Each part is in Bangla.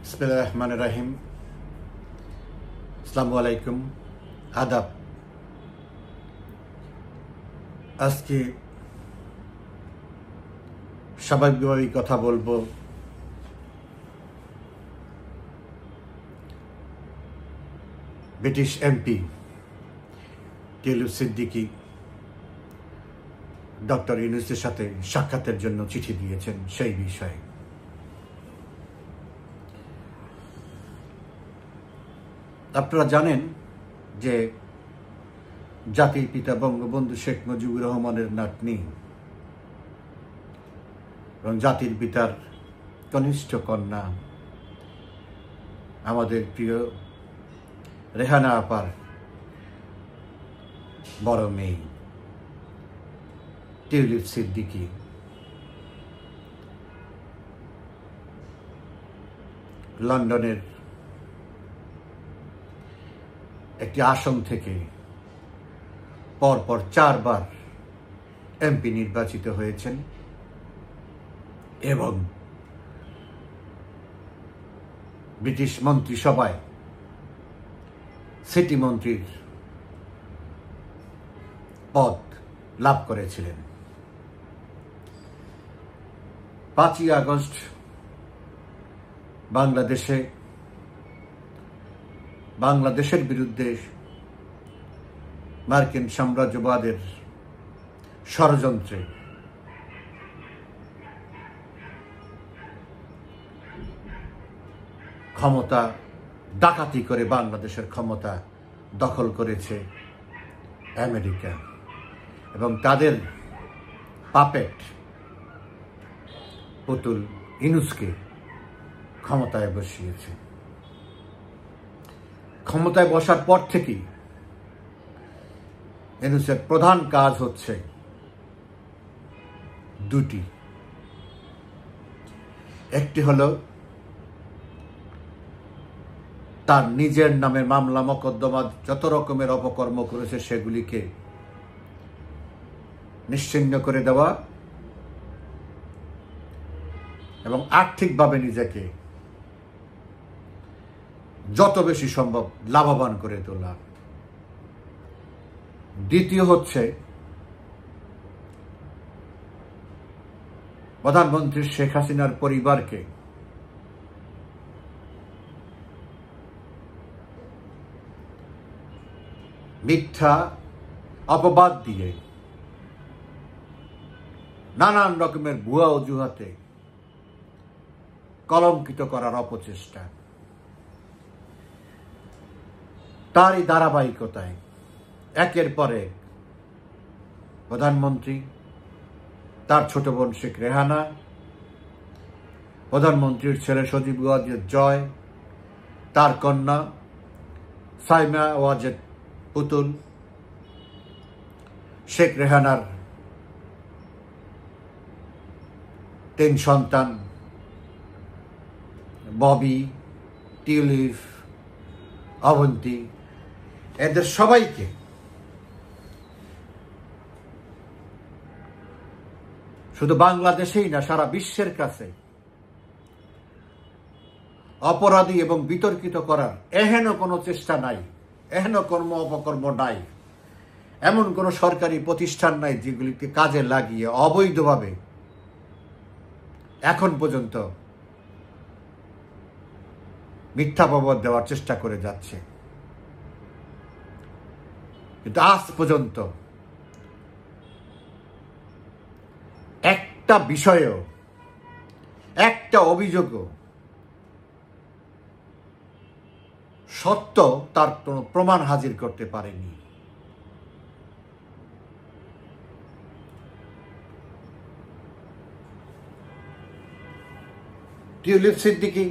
बिस्मिल्लाह रहमान रहीम। अस्सलामु आलैकुम, आदाब। আজকে স্বাভাবিকভাবেই কথা বলবো British MP Tulip Siddiq doctor ইউনূসের সাথে সাক্ষাতের জন্য চিঠি দিয়েছেন সেই বিষয়ে। আপনারা জানেন যে জাতির পিতা বঙ্গবন্ধু শেখ মুজিবুর রহমানের নাতনি এবং জাতির পিতার কনিষ্ঠ কন্যা আমাদের প্রিয় রেহানা আপার বড় মেয়ে টিউলিপ সিদ্দিকী লন্ডনের একটি আসন থেকে পরপর 4 বার এমপি নির্বাচিত হয়েছেন এবং ব্রিটিশ মন্ত্রিসভায় সিটি মন্ত্রীর পদ লাভ করেছিলেন। 5ই আগস্ট বাংলাদেশের বিরুদ্ধে মার্কিন সাম্রাজ্যবাদের ষড়যন্ত্রে ক্ষমতা ডাকাতি করে বাংলাদেশের ক্ষমতা দখল করেছে আমেরিকা এবং তাদের পাপেট পুতুল ইউনূসকে ক্ষমতায় বসিয়েছে। ক্ষমতায় বসার পর থেকেই ইউনূসের প্রধান কাজ হচ্ছে দুটি। একটি হলো তার নিজের নামে মামলা মোকদ্দমা যত রকমের অপকর্ম করেছে সেগুলিকে নিশ্চিহ্ন করে দেওয়া এবং আর্থিকভাবে নিজেকে যত বেশি সম্ভব লাভবান করে তোলা। দ্বিতীয় হচ্ছে প্রধানমন্ত্রী শেখ হাসিনার পরিবারকে মিথ্যা অপবাদ দিয়ে নানান রকমের ভুয়া অজুহাতে কলঙ্কিত করার অপচেষ্টা। তারই ধারাবাহিকতায় একের পর এক প্রধানমন্ত্রী, তার ছোট বোন শেখ রেহানা, প্রধানমন্ত্রীর ছেলে সজীব ওয়াজেদ জয়, তার কন্যা সাইমা ওয়াজেদ পুতুল, শেখ রেহানার 3 সন্তান ববি, টিউলিপ, অবন্তী, এদের সবাইকে শুধু বাংলাদেশেই না সারা বিশ্বের কাছে অপরাধী এবং বিতর্কিত করার এহেন কোনো চেষ্টা নাই, এহেন কর্ম অপকর্ম নাই, এমন কোনো সরকারি প্রতিষ্ঠান নাই যেগুলিকে কাজে লাগিয়ে অবৈধভাবে এখন পর্যন্ত মিথ্যা অপবাদ দেওয়ার চেষ্টা করে যাচ্ছে। কিন্তু আজ পর্যন্ত একটা বিষয়েও, একটা অভিযোগও সত্য তার কোনো প্রমাণ হাজির করতে পারেনি। টিউলিপ সিদ্দিকী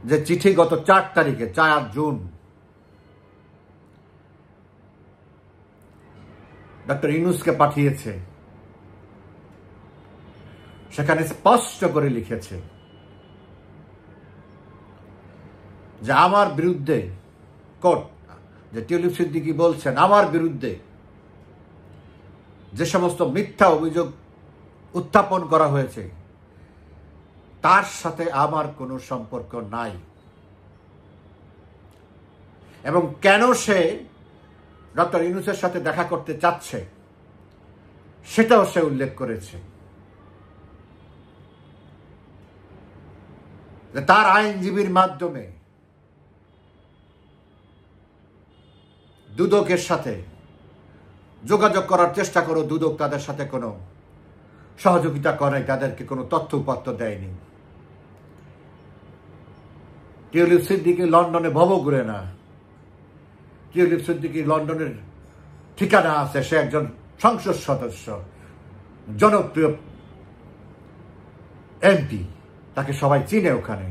যে চিঠি গত 4 তারিখে 4 জুন ডক্টর ইউনূসকে পাঠিয়েছে, সেখানে স্পষ্ট করে লিখেছে যে আমার বিরুদ্ধে কোর্ট, যে টিউলিপ সিদ্দিকী বলছেন আমার বিরুদ্ধে যে সমস্ত মিথ্যা অভিযোগ উত্থাপন করা হয়েছে তার সাথে আমার কোনো সম্পর্ক নাই। এবং কেন সে ডক্টর ইউনূসের সাথে দেখা করতে চাচ্ছে সেটাও সে উল্লেখ করেছে। তার আইনজীবীর মাধ্যমে দুদকের সাথে যোগাযোগ করার চেষ্টা করো, দুদক তাদের সাথে কোনো সহযোগিতা করে, তাদেরকে কোনো তথ্য উপাত্ত দেয়নি। টিউলিপ সিদ্দিকী লন্ডনে ভব ঘুরে না, টিউলিপ সিদ্দিকী লন্ডনের ঠিকানা আছে, সে একজন সংসদ সদস্য, জনপ্রিয় এমপি, তাকে সবাই চিনে ওখানে।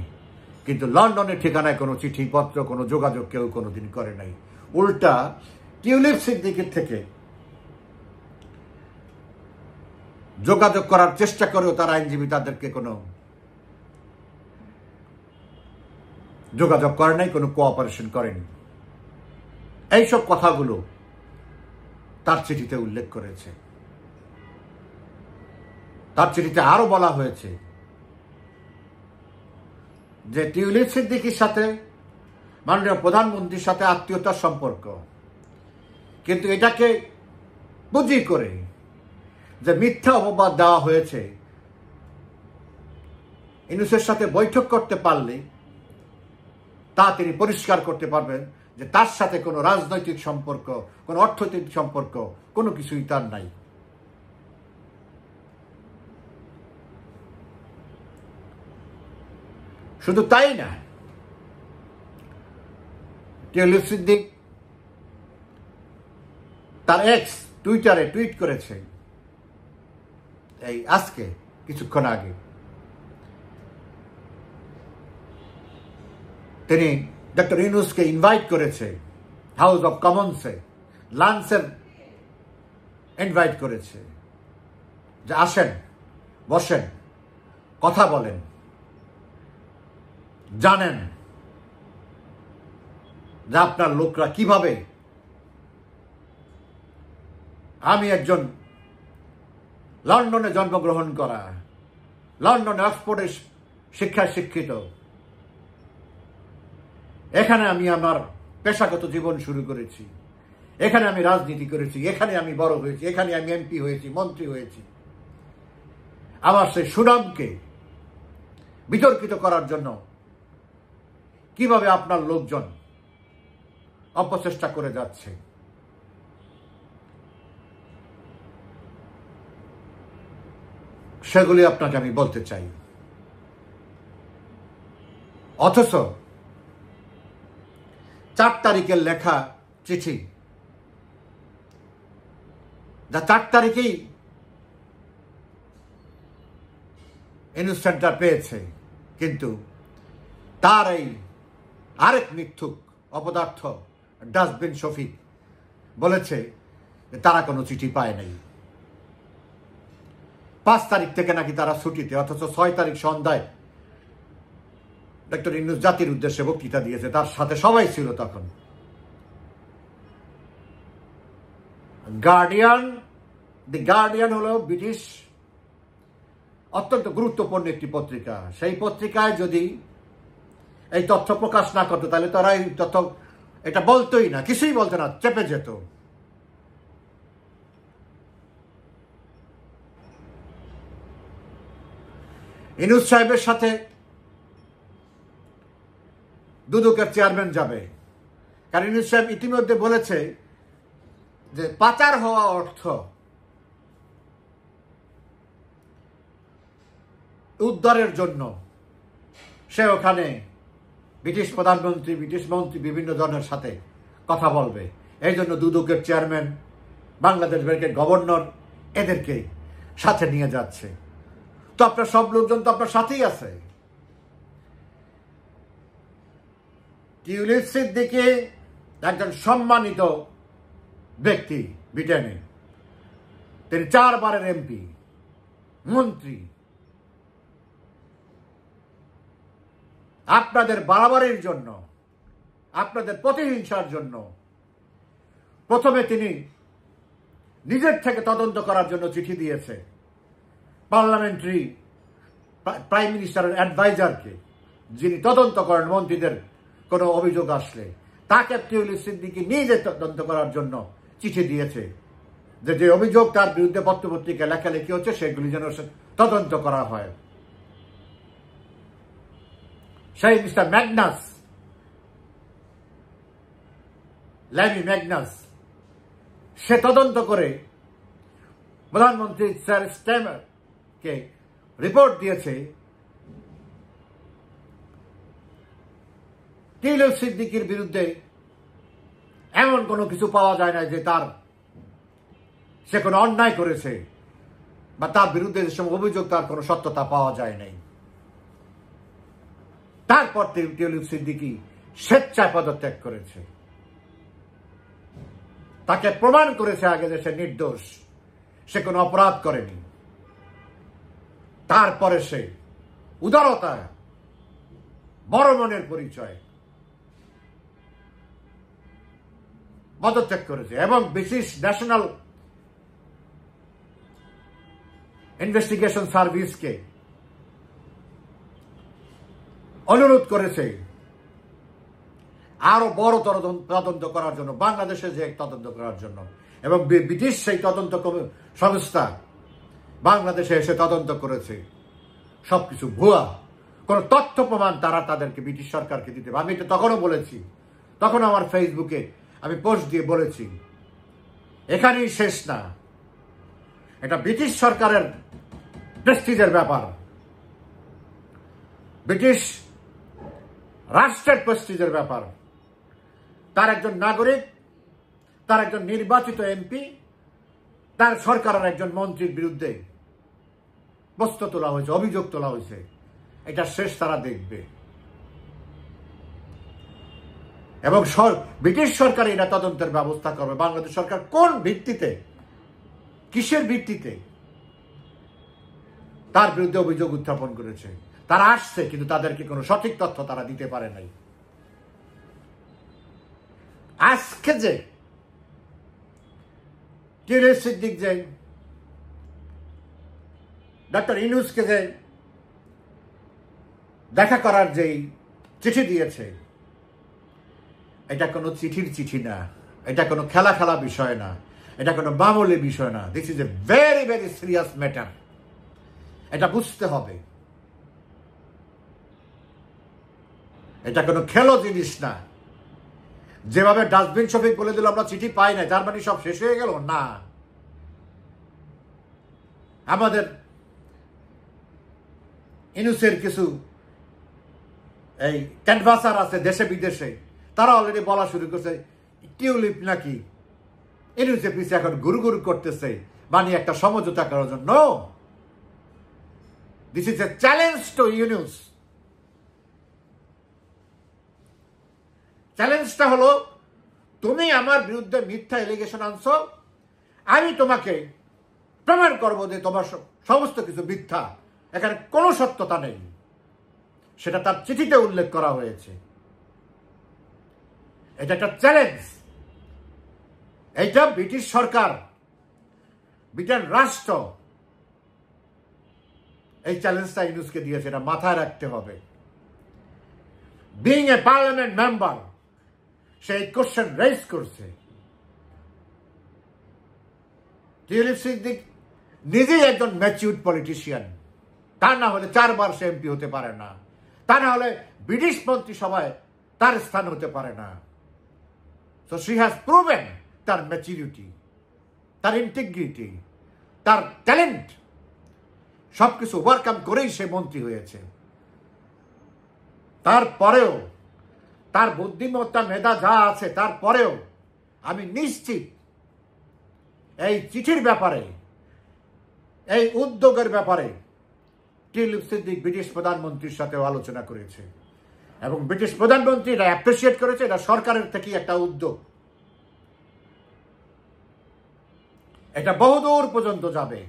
কিন্তু লন্ডনের ঠিকানায় কোনো চিঠিপত্র, কোনো যোগাযোগ কেউ কোনোদিন করে নাই। উল্টা টিউলিপ সিদ্দিকীর থেকে যোগাযোগ করার চেষ্টা করেও তার আইনজীবী তাদেরকে কোনো যোগাযোগ করে নাই, কোনো কোঅপারেশন করেনি। এইসব কথাগুলো তার চিঠিতে উল্লেখ করেছে। তার চিঠিতে আরো বলা হয়েছে যে টিউলিপ সিদ্দিকীর সাথে মাননীয় প্রধানমন্ত্রীর সাথে আত্মীয়তার সম্পর্ক, কিন্তু এটাকে পুঁজি করে যে মিথ্যা অপবাদ দেওয়া হয়েছে, ইউনূসের সাথে বৈঠক করতে পারলে তা তিনি পরিষ্কার করতে পারবেন যে তার সাথে কোনো রাজনৈতিক সম্পর্ক, কোনো অর্থনৈতিক সম্পর্ক, কোনো কিছুই তার নাই। শুধু তাই না, টিউলিপ সিদ্দিক তার এক্স টুইটারে টুইট করেছে এই আজকে কিছুক্ষণ আগে, তিনি ডক্টর ইউনূসকে ইনভাইট করেছে হাউস অব কমন্সে, লাঞ্চের ইনভাইট করেছে যে আসেন, বসেন, কথা বলেন, জানেন যে আপনার লোকরা কিভাবে, আমি একজন লন্ডনে জন্মগ্রহণ করা, লন্ডনে অক্সফোর্ডে শিক্ষায় শিক্ষিত, এখানে আমি আমার পেশাগত জীবন শুরু করেছি, এখানে আমি রাজনীতি করেছি, এখানে আমি বড় হয়েছি, এখানে আমি এমপি হয়েছি, মন্ত্রী হয়েছি। আমার সেই সুনামকে বিতর্কিত করার জন্য কিভাবে আপনার লোকজন অপচেষ্টা করে যাচ্ছে, সেগুলি আপনাকে আমি বলতে চাই। অথচ 4 তারিখের লেখা চিঠি, যা 4 তারিখেই ইউনূস সেন্টার পেয়েছে, কিন্তু তার এই আরেক মিথ্যুক অপদার্থ ডাস্টবিন শফিক বলেছে যে তারা কোনো চিঠি পায় নাই। 5 তারিখ থেকে নাকি তারা ছুটিতে, অথচ 6 তারিখ সন্ধ্যায় ডক্টর ইউনূস জাতির উদ্দেশ্যে বক্তৃতা দিয়েছে, তার সাথে সবাই ছিল তখন। দি গার্ডিয়ান হলো ব্রিটিশ অত্যন্ত গুরুত্বপূর্ণ একটি পত্রিকা। সেই পত্রিকায় যদি এই তথ্য প্রকাশ না করতো তাহলে তারা এই তথ্য এটা বলতোই না, কিছুই বলতো না, চেপে যেত। ইউনূস সাহেবের সাথে দুদকের চেয়ারম্যান যাবে, কারণ ইউনূস সাহেব ইতিমধ্যে বলেছে যে পাচার হওয়া অর্থ উদ্ধারের জন্য সে ওখানে ব্রিটিশ প্রধানমন্ত্রী, ব্রিটিশ মন্ত্রী, বিভিন্ন জনের সাথে কথা বলবে। এই জন্য দুদকের চেয়ারম্যান, বাংলাদেশ ব্যাংকের গভর্নর, এদেরকে সাথে নিয়ে যাচ্ছে। তো আপনার সব লোকজন তো আপনার সাথেই আছে। টিউলিপ সিদ্দিকী একজন সম্মানিত ব্যক্তি ব্রিটেনে, তিনি 4 বারের এমপি, মন্ত্রী। আপনাদের বাড়াবাড়ির জন্য, আপনাদের প্রতিহিংসার জন্য প্রথমে তিনি নিজের থেকে তদন্ত করার জন্য চিঠি দিয়েছে প্রাইম মিনিস্টারের অ্যাডভাইজারকে, যিনি তদন্ত করেন মন্ত্রীদের কোনো অভিযোগ আসলে, তাকে টিউলিপ সিদ্দিকী নিজে তদন্ত করার জন্য চিঠি দিয়েছে যে অভিযোগ তার বিরুদ্ধে পত্রপত্রিকায় লেখালেখি হচ্ছে সেগুলি যেন তদন্ত করা হয়। সেই মিস্টার ম্যাগনাস, ল্যামি ম্যাগনাস, সে তদন্ত করে প্রধানমন্ত্রী স্যার স্ট্যামারকে রিপোর্ট দিয়েছে টিউলিপ সিদ্দিকীর বিরুদ্ধে এমন কোনো কিছু পাওয়া যায় না যে সে কোনো অন্যায় করেছে বা তার বিরুদ্ধে যেসব অভিযোগ তার কোনো সত্যতা পাওয়া যায় নাই। তারপর টিউলিপ সিদ্দিকী স্বেচ্ছায় পদত্যাগ করেছে, তাকে প্রমাণ করেছে আগে যে সে নির্দোষ, সে কোনো অপরাধ করেনি। তারপরে সে উদারতা, বড় মনের পরিচয় পদত্যাগ করেছে এবং ব্রিটিশ ন্যাশনাল ইনভেস্টিগেশন সার্ভিসকে অনুরোধ করেছে আরো বড় তদন্ত করার জন্য, বাংলাদেশে যে তদন্ত করার জন্য, এবং ব্রিটিশ সেই তদন্ত সংস্থা বাংলাদেশে এসে তদন্ত করেছে। সবকিছু ভুয়া, কোন তথ্য প্রমাণ তারা তাদেরকে ব্রিটিশ সরকারকে দিতে। আমি তো তখনও বলেছি, তখন আমার ফেসবুকে আমি পোস্ট দিয়ে বলেছি, এখানেই শেষ না, এটা ব্রিটিশ সরকারের প্রেস্টিজের ব্যাপার, ব্রিটিশ রাষ্ট্রের প্রেস্টিজের ব্যাপার। তার একজন নাগরিক, তার একজন নির্বাচিত এমপি, তার সরকারের একজন মন্ত্রীর বিরুদ্ধে প্রশ্ন তোলা হয়েছে, অভিযোগ তোলা হয়েছে, এটা শেষ তারা দেখবে। এবং ব্রিটিশ সরকার এটা তদন্তের ব্যবস্থা করবে। বাংলাদেশ সরকার কোন ভিত্তিতে, কিসের ভিত্তিতে তার বিরুদ্ধে অভিযোগ উত্থাপন করেছে? তারা আসছে, কিন্তু তাদেরকে কোনো সঠিক তথ্য তারা দিতে পারে নাই। আজকে যে টিউলিপ সিদ্দিক যে ডক্টর ইউনূসকে যে দেখা করার যেই চিঠি দিয়েছে, এটা কোনো চিঠির চিঠি না, এটা কোনো খেলা খেলা বিষয় না, এটা কোনো মামুলি বিষয় না। This is a very very serious matter, এটা বুঝতে হবে। এটা কোনো খেলো জিনিস না। যেভাবে ডাস্টবিন শফিক বলে দিল আমরা চিঠি পাই নাই, তার মানে সব শেষ হয়ে গেল না। আমাদের ইউনূসের কিছু এই ক্যানভাসার আছে দেশে বিদেশে, তারা অলরেডি বলা শুরু করছে টিউলিপ নাকি ইউনূসের পিছিয়ে এখন গুরু গুরু করতেছে, মানে একটা সমঝোতা করার জন্য। This is a challenge to Yunus. চ্যালেঞ্জটা হলো, তুমি আমার বিরুদ্ধে মিথ্যা এলিগেশন আনছো, আমি তোমাকে প্রমাণ করবো যে তোমার সমস্ত কিছু মিথ্যা, এখানে কোনো সত্যতা নেই। সেটা তার চিঠিতে উল্লেখ করা হয়েছে। এটা একটা চ্যালেঞ্জ। এইটা ব্রিটিশ সরকার, ব্রিটেন রাষ্ট্র এই চ্যালেঞ্জটা ইউনূসকে দিয়েছে, এটা মাথায় রাখতে হবে। বিং এ পার্লামেন্ট মেম্বার, সেই কোশ্চেন রেজ করছে। টিউলিপ সিদ্দিক নিজেই একজন ম্যাচিউরড পলিটিশিয়ান, তা না হলে 4 বার সে এমপি হতে পারে না, তা না হলে ব্রিটিশ মন্ত্রিসভায় তার স্থান হতে পারে না। সো শি হ্যাজ প্রুভেন তার ম্যাচুরিটি, তার ইন্টিগ্রিটি, তার ট্যালেন্ট, সবকিছু ওভারকাম করেই সে মন্ত্রী হয়েছে। তারপরেও তার বুদ্ধিমত্তা, মেধা যা আছে, তারপরেও আমি নিশ্চিত এই চিঠির ব্যাপারে, এই উদ্যোগের ব্যাপারে টিউলিপ সিদ্দিক ব্রিটিশ প্রধানমন্ত্রীর সাথেও আলোচনা করেছে এবং ব্রিটিশ প্রধানমন্ত্রী এটা অ্যাপ্রিসিয়েট করেছে। এটা সরকারের থেকে একটা উদ্যোগ, এটা বহুদূর পর্যন্ত যাবে।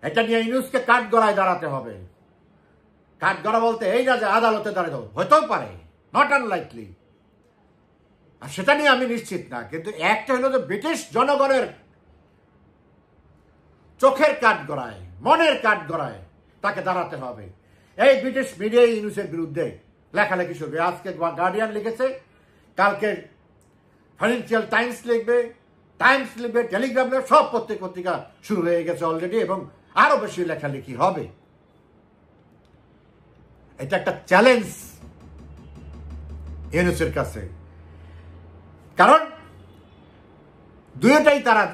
এটা নিয়ে ইউনূসকে কাঠগড়ায় দাঁড়াতে হবে। কাঠগড়া বলতে এই না যে আদালতে দাঁড়াতে হতেও পারে, নট আনলাইকলি, আর সেটা নিয়ে আমি নিশ্চিত না। কিন্তু একটা হলো যে ব্রিটিশ জনগণের চোখের কাঠগড়ায়, মনের কাঠগড়ায় তাকে দাঁড়াতে হবে। এই ব্রিটিশ মিডিয়া ইউনুসের বিরুদ্ধে লেখালেখি শুরু। আজকে গার্ডিয়ান লিখেছে, কালকে ফাইন্যান্সিয়াল টাইমস লিখবে, টেলিগ্রাম লিখবে, সব পত্রিকা শুরু হয়ে গেছে অলরেডি, এবং আরো বেশি লেখালেখি হবে। এটা একটা চ্যালেঞ্জ ইউনুসের কাছে, কারণ দুইটাই তারা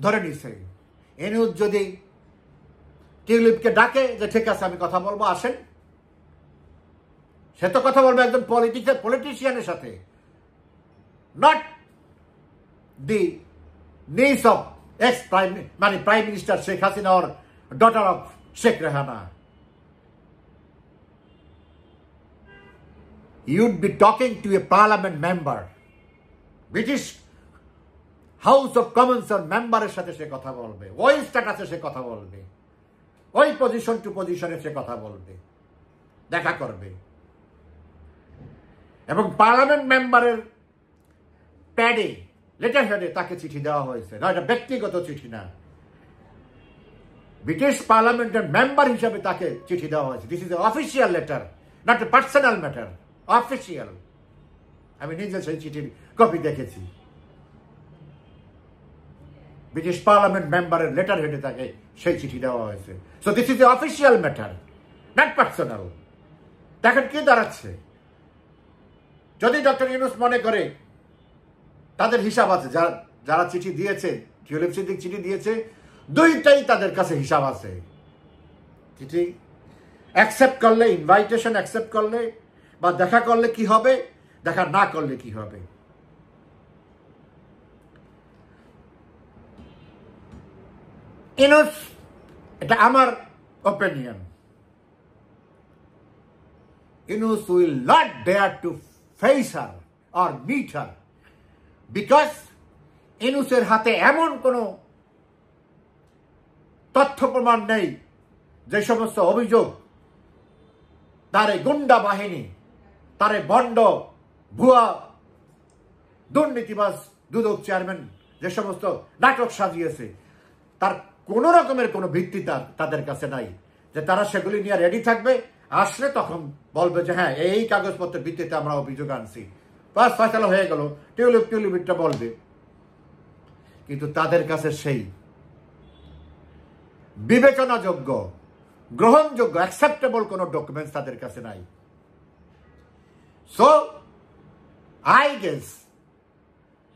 ধরে নিছে। ইউনুস যদি টিউলিপকে ডাকে যে ঠিক আছে আমি কথা বলবো, আসেন, সে তো কথা বলবে একজন পলিটিশিয়ানের সাথে, নট দি নিস of prime minister Sheikh Hasina or daughter of Sheikh Rehana. You'd be talking to a parliament member, British House of Commons মেম্বারের সাথে সে কথা বলবে, ওই স্ট্যাটাসে সে কথা বলবে, ওই পজিশন টু পজিশনে সে কথা বলবে, দেখা করবে। এবং পার্লামেন্ট মেম্বারের প্যাডে, লেটার হেডে তাকে চিঠি দেওয়া হয়েছে, না এটা ব্যক্তিগত চিঠি না, ব্রিটিশ পার্লামেন্টের মেম্বার হিসাবে তাকে চিঠি দেওয়া হয়েছে। This is A official letter, not a personal matter, official. আমি নিজে সেই চিঠির কপি দেখেছি। ব্রিটিশ পার্লামেন্ট মেম্বারের লেটার হেডে তাকে সেই চিঠি দেওয়া হয়েছে। So this is A official matter, not personal. দেখেন কি দাঁড়াচ্ছে, যদি ডক্টর ইউনুস মনে করে তাদের হিসাব আছে, যারা চিঠি দিয়েছে, টিউলিপ সিদ্দিক চিঠি দিয়েছে, দুইটাই তাদের কাছে হিসাব আছে। চিঠি অ্যাকসেপ্ট করলে, ইনভাইটেশন অ্যাকসেপ্ট করলে বা দেখা করলে কি হবে, দেখা না করলে কি হবে। ইউনুস, এটা আমার opinion, Yunus will not dare to face her or meet her because ইউনুসের হাতে এমন কোন তথ্য প্রমাণ নেই যে সমস্ত অভিযোগ তার গুন্ডা বাহিনী, তার বন্ড ভুয়া দুর্নীতিবাজ দুদক চেয়ারম্যান যে সমস্ত নাটক সাজিয়েছে, তার কোন রকমের কোনো ভিত্তি তাদের কাছে নাই যে তারা সেগুলি নিয়ে রেডি থাকবে, আসলে তখন বলবে যে হ্যাঁ এই কাগজপত্রের ভিত্তিতে আমরা অভিযোগ আনছি, বাস ফয়সালা হয়ে গেল, টিউলিপটা বলবে। কিন্তু তাদের কাছে সেই বিবেচনাযোগ্য, গ্রহণযোগ্য, অ্যাকসেপ্টেবল কোন ডকুমেন্টস তাদের কাছে নাই। So I guess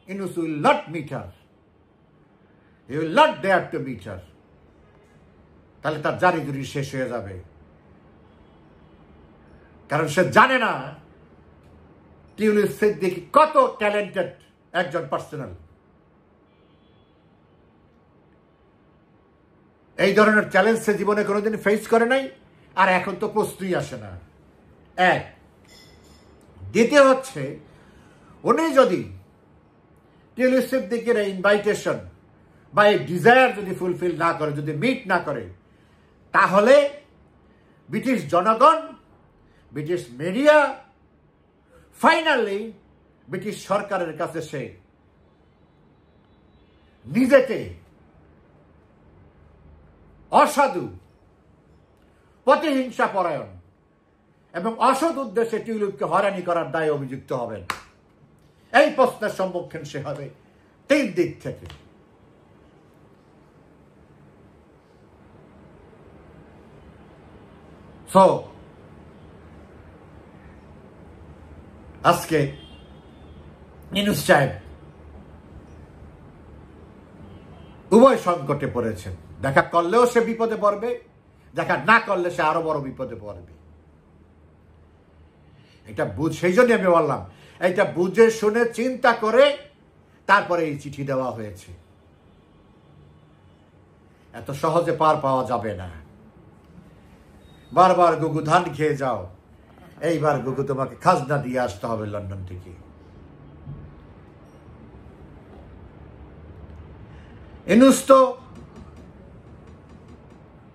Yunus will not meet her. He will not dare to meet her. তাহলে তার জারিজুরি শেষ হয়ে যাবে, কারণ সে জানে না টিউলিপ সিদ্দিক কত ট্যালেন্টেড একজন পার্সোনাল। এই ধরনের চ্যালেঞ্জ সে জীবনে কোনোদিন ফেস করে নাই, আর এখন তো প্রশ্নই আসে না। এক, দ্বিতীয় হচ্ছে, উনি যদি টিউলিপ সিদ্দিকের এই ইনভাইটেশন বা এই ডিজায়ার যদি ফুলফিল না করে, যদি মিট না করে, তাহলে ব্রিটিশ জনগণ, ব্রিটিশ মিডিয়া, ফাইনালি ব্রিটিশ সরকারের কাছে সে নিজেকে অসাধু, প্রতিহিংসা পরায়ণ এবং অসৎ উদ্দেশ্যে টিউলিপকে হয়রানি করার দায়ে অভিযুক্ত হবেন। এই প্রশ্নের সম্মুখীন সে হবে তিন দিক থেকে। সো আজকে ইউনুস সাহেব উভয় সংকটে পড়েছেন। দেখা করলেও সে বিপদে পড়বে, দেখা না করলে সে আরো বড় বিপদে পড়বে। এটা সেই জন্য আমি বললাম, এটা বুঝে শুনে চিন্তা করে তারপরে এই চিঠি দেওয়া হয়েছে। এত সহজে পার পাওয়া যাবে না। বারবার গুগু ধান খেয়ে যাও, এইবার গুগু তোমাকে খাজনা দিয়ে আসতে হবে লন্ডন থেকে। ইউনুস তো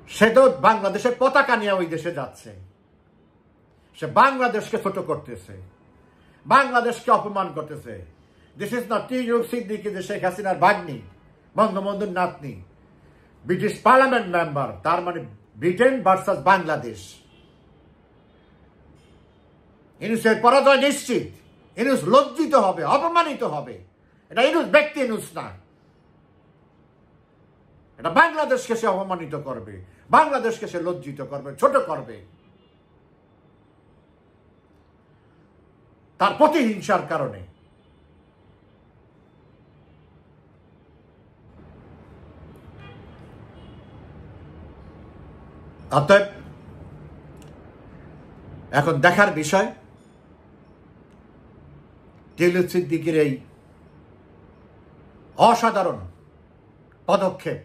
সে তো বাংলাদেশের পতাকা নিয়ে ওই দেশে যাচ্ছে, সে বাংলাদেশকে ছোট করতেছে, বাংলাদেশকে অপমান করতেছে। This is not tulip Siddique, যে শেখ হাসিনার ভাগ্নি, বঙ্গবন্ধুর নাতনি, ব্রিটিশ পার্লামেন্ট মেম্বার, তার মানে ব্রিটেন ভার্সাস বাংলাদেশ। ইউনূসের পরাজয় নিশ্চিত। ইউনূস লজ্জিত হবে, অপমানিত হবে। এটা ইউনূস ব্যক্তি, ইউনূস না। এটা বাংলাদেশকে সে অপমানিত করবে, বাংলাদেশকে সে লজ্জিত করবে, ছোট করবে। তার প্রতিহিংসার কারণে। অতএব এখন দেখার বিষয় টিউলিপ সিদ্দিকীর এই অসাধারণ পদক্ষেপ,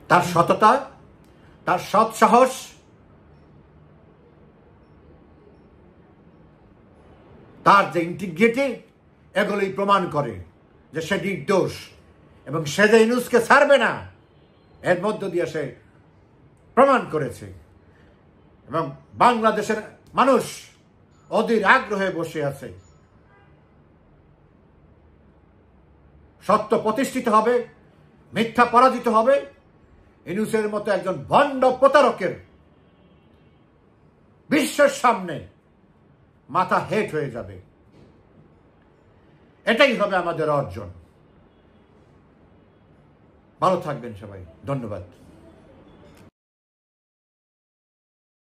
তার সততা, তার সৎ সাহস, তার যে ইন্টিগ্রিটি, এগুলোই প্রমাণ করে যে সে নির্দোষ এবং সে যে ইউনূসকে ছাড়বে না, এর মধ্য দিয়ে সে প্রমাণ করেছে। এবং বাংলাদেশের মানুষ অধীর আগ্রহে বসে আছে। সত্য প্রতিষ্ঠিত হবে, মিথ্যা পরাজিত হবে। ইউনূসের মতো একজন ভণ্ড প্রতারকের বিশ্বের সামনে মাথা হেট হয়ে যাবে। এটাই হবে আমাদের অর্জন। ভালো থাকবেন সবাই, ধন্যবাদ।